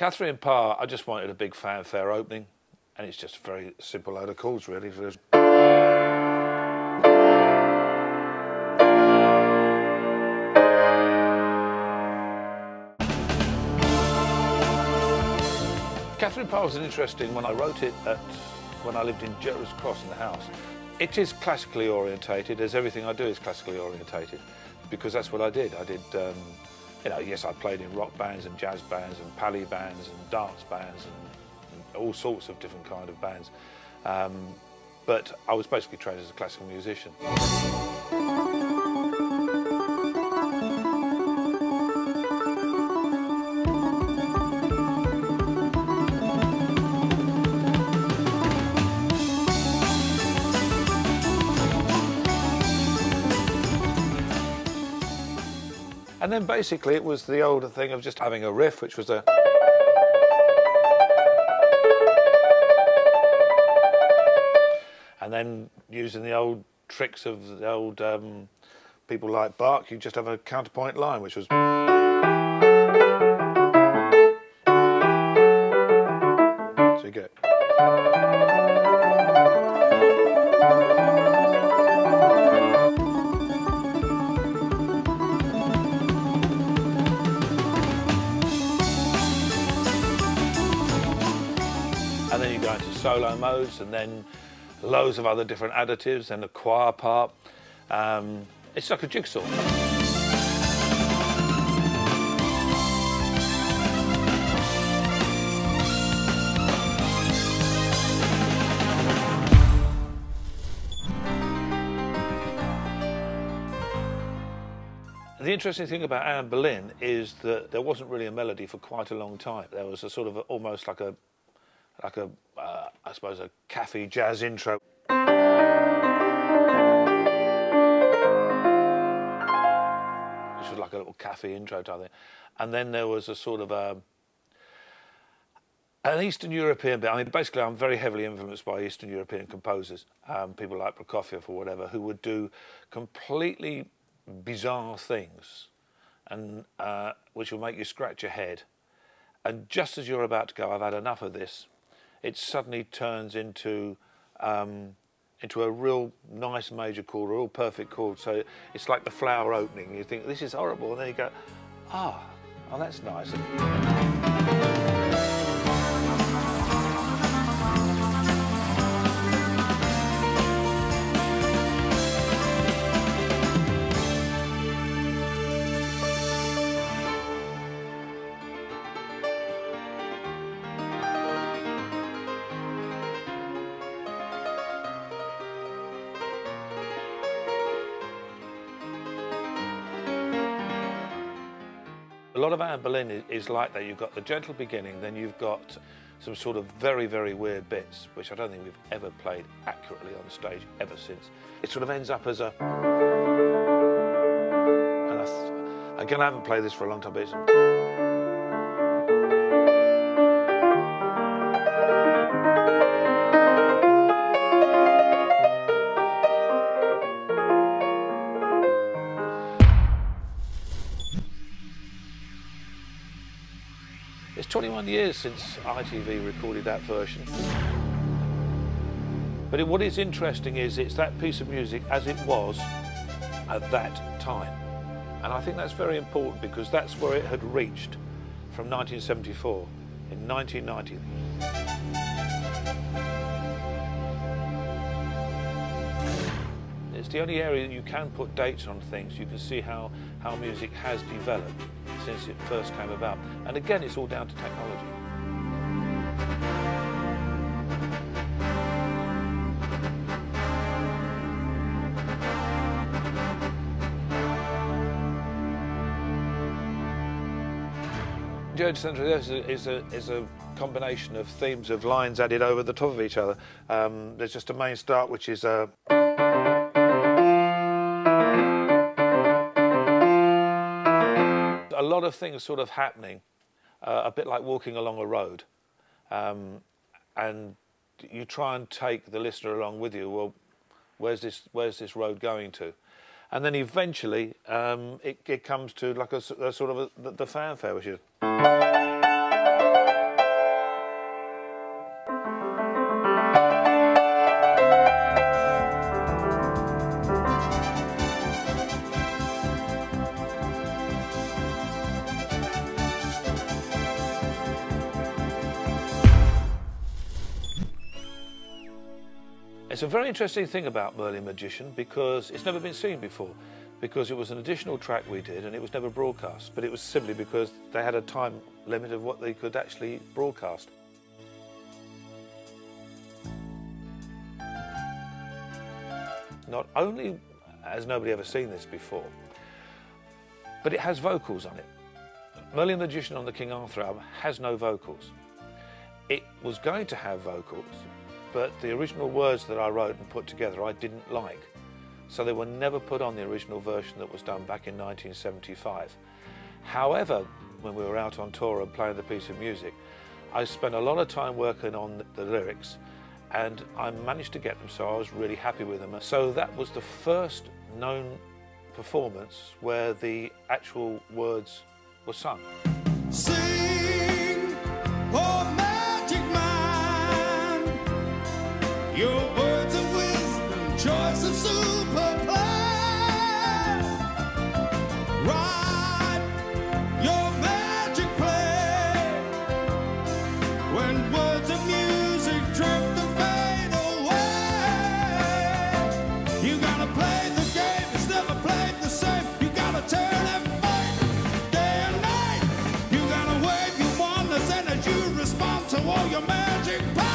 Catherine Parr, I just wanted a big fanfare opening, and it's just a very simple load of chords, really. Catherine Parr was an interesting one. I wrote it when I lived in Jetter's Cross in the house. It is classically orientated, as everything I do is classically orientated, because that's what I did. I did, you know, yes, I played in rock bands and jazz bands and pally bands and dance bands and all sorts of different kind of bands. But I was basically trained as a classical musician. And then basically it was the older thing of just having a riff, which was a... And then using the old tricks of the old people like Bach, you just have a counterpoint line, which was... So you get... And then you go into solo modes, and then loads of other different additives, and the choir part. It's like a jigsaw. The interesting thing about Anne Boleyn is that there wasn't really a melody for quite a long time. There was a sort of almost like a I suppose a cafe jazz intro. Which was like a little cafe intro type thing. And then there was a sort of an Eastern European bit. I mean, basically I'm very heavily influenced by Eastern European composers, people like Prokofiev or whatever, who would do completely bizarre things and which will make you scratch your head. And just as you're about to go, I've had enough of this, it suddenly turns into a real nice major chord, a real perfect chord. So it's like the flower opening. You think, this is horrible, and then you go, oh, that's nice. A lot of Anne Boleyn is like that. You've got the gentle beginning, then you've got some sort of very, very weird bits, which I don't think we've ever played accurately on stage ever since. It sort of ends up as a... And again, I haven't played this for a long time, but it's... It's 21 years since ITV recorded that version. But what is interesting is it's that piece of music as it was at that time. And I think that's very important because that's where it had reached from 1974 in 1990. It's the only area that you can put dates on things. You can see how music has developed since it first came about. And again, it's all down to technology. Journey to Central is a combination of themes of lines added over the top of each other. There's just a main start, which is a... A lot of things sort of happening, a bit like walking along a road, and you try and take the listener along with you. Well, where's this road going to? And then eventually it comes to like a sort of the fanfare, which is... It's a very interesting thing about Merlin Magician because it's never been seen before, because it was an additional track we did and it was never broadcast, but it was simply because they had a time limit of what they could actually broadcast. Not only has nobody ever seen this before, but it has vocals on it. Merlin Magician on the King Arthur album has no vocals. It was going to have vocals, but the original words that I wrote and put together I didn't like. So they were never put on the original version that was done back in 1975. However, when we were out on tour and playing the piece of music, I spent a lot of time working on the lyrics, and I managed to get them, so I was really happy with them. So that was the first known performance where the actual words were sung. Sing, oh magic man, your words of wisdom, choice of super plan. Ride your magic play when words of music drift and fade away. You gotta play the game, it's never played the same. You gotta turn and fight day and night. You gotta wave your wanders and as you respond to all your magic power.